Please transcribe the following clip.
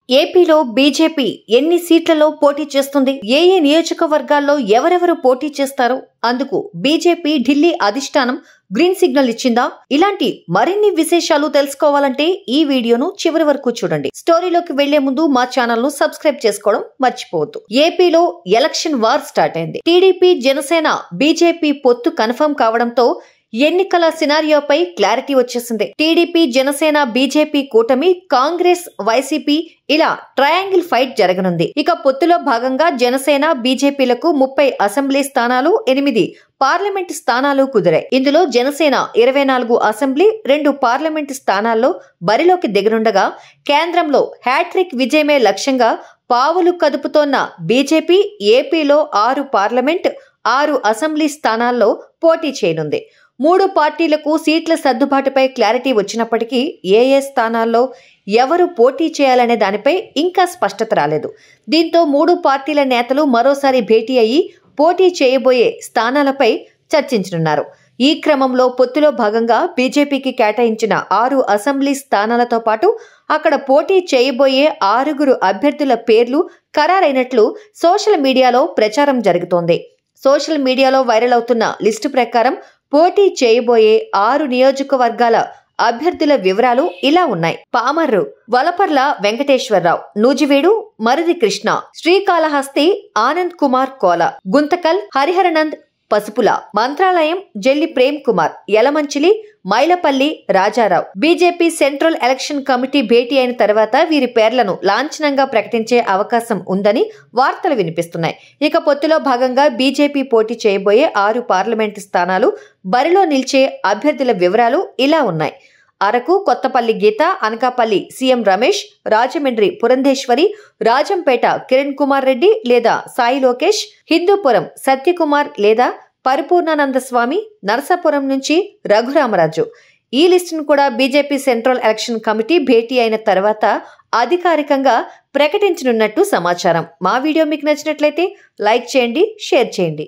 ఏపీలో బీజేపీ ఎన్ని సీట్లలో పోటీ చేస్తుంది? ఏ నియోజకవర్గాల్లో ఎవరెవరు పోటీ చేస్తారు? అందుకు బీజేపీ ఢిల్లీ అధిష్టానం గ్రీన్ సిగ్నల్ ఇచ్చిందా? ఇలాంటి మరిన్ని విశేషాలు తెలుసుకోవాలంటే ఈ వీడియోను చివరి వరకు చూడండి. స్టోరీలోకి వెళ్లే ముందు మా ఛానల్ ను సబ్స్క్రైబ్ చేసుకోవడం మర్చిపోవద్దు. ఏపీలో ఎలక్షన్ వార్ స్టార్ట్ అయింది. టీడీపీ, జనసేన, బీజేపీ పొత్తు కన్ఫర్మ్ కావడంతో ఎన్నికల సినారియోపై క్లారిటీ వచ్చేసింది. టీడీపీ, జనసేన, బీజేపీ కూటమి, కాంగ్రెస్, వైసీపీ ఇలా ట్రయాంగిల్ ఫైట్ జరగనుంది. ఇక పొత్తులో భాగంగా జనసేన, బీజేపీలకు 30 అసెంబ్లీ స్థానాలు, 8 పార్లమెంట్ స్థానాలు కుదిరాయి. ఇందులో జనసేన 24 అసెంబ్లీ, 2 పార్లమెంట్ స్థానాల్లో బరిలోకి దిగనుండగా కేంద్రంలో హ్యాట్రిక్ విజయమే లక్ష్యంగా పావులు కదుపుతోన్న బీజేపీ ఏపీలో 6 పార్లమెంట్, 6 అసెంబ్లీ స్థానాల్లో పోటీ చేయనుంది. 3 పార్టీలకు సీట్ల సర్దుబాటుపై క్లారిటీ వచ్చినప్పటికీ ఏ స్థానాల్లో ఎవరు పోటీ చేయాలనే దానిపై ఇంకా స్పష్టత రాలేదు. దీంతో 3 పార్టీల నేతలు మరోసారి భేటీ అయ్యి పోటీ చేయబోయే స్థానాలపై చర్చించనున్నారు. ఈ క్రమంలో పొత్తులో భాగంగా బీజేపీకి కేటాయించిన 6 అసెంబ్లీ స్థానాలతో పాటు అక్కడ పోటీ చేయబోయే 6 అభ్యర్థుల పేర్లు ఖరారైనట్లు సోషల్ మీడియాలో ప్రచారం జరుగుతోంది. సోషల్ మీడియాలో వైరల్ అవుతున్న లిస్టు ప్రకారం పోటీ చేయబోయే 6 నియోజకవర్గాల అభ్యర్థుల వివరాలు ఇలా ఉన్నాయి. పామర్రు వలపర్ల వెంకటేశ్వరరావు, నూజివీడు మరుది కృష్ణ, శ్రీకాళహస్తి ఆనంద్ కుమార్ కోల, Guntakal హరిహరనంద్ Pasupula, Mantralayam Jalli Prem Kumar, Yalamanchili Mailapalli Rajarao. BJP central election committee భేటీ అయిన తర్వాత వీరి పేర్లను లాంఛనంగా ప్రకటించే అవకాశం ఉందని వార్తలు వినిపిస్తున్నాయి. ఇక పొత్తులో భాగంగా బీజేపీ పోటీ చేయబోయే 6 పార్లమెంటు స్థానాలు, బరిలో నిలిచే అభ్యర్థుల వివరాలు ఇలా ఉన్నాయి. అరకు కొత్తపల్లి గీత, అనకాపల్లి సీఎం రమేష్, రాజమండ్రి పురంధేశ్వరి, రాజంపేట కిరణ్ కుమార్ రెడ్డి లేదా సాయి లోకేష్, హిందూపురం సత్యకుమార్ లేదా పరిపూర్ణానంద స్వామి, నరసాపురం నుంచి రఘురామరాజు. ఈ లిస్టును కూడా బీజేపీ సెంట్రల్ ఎలక్షన్ కమిటీ భేటీ అయిన తర్వాత అధికారికంగా ప్రకటించనున్నట్టు సమాచారం. మా వీడియో మీకు నచ్చినట్లయితే లైక్ చేయండి, షేర్ చేయండి.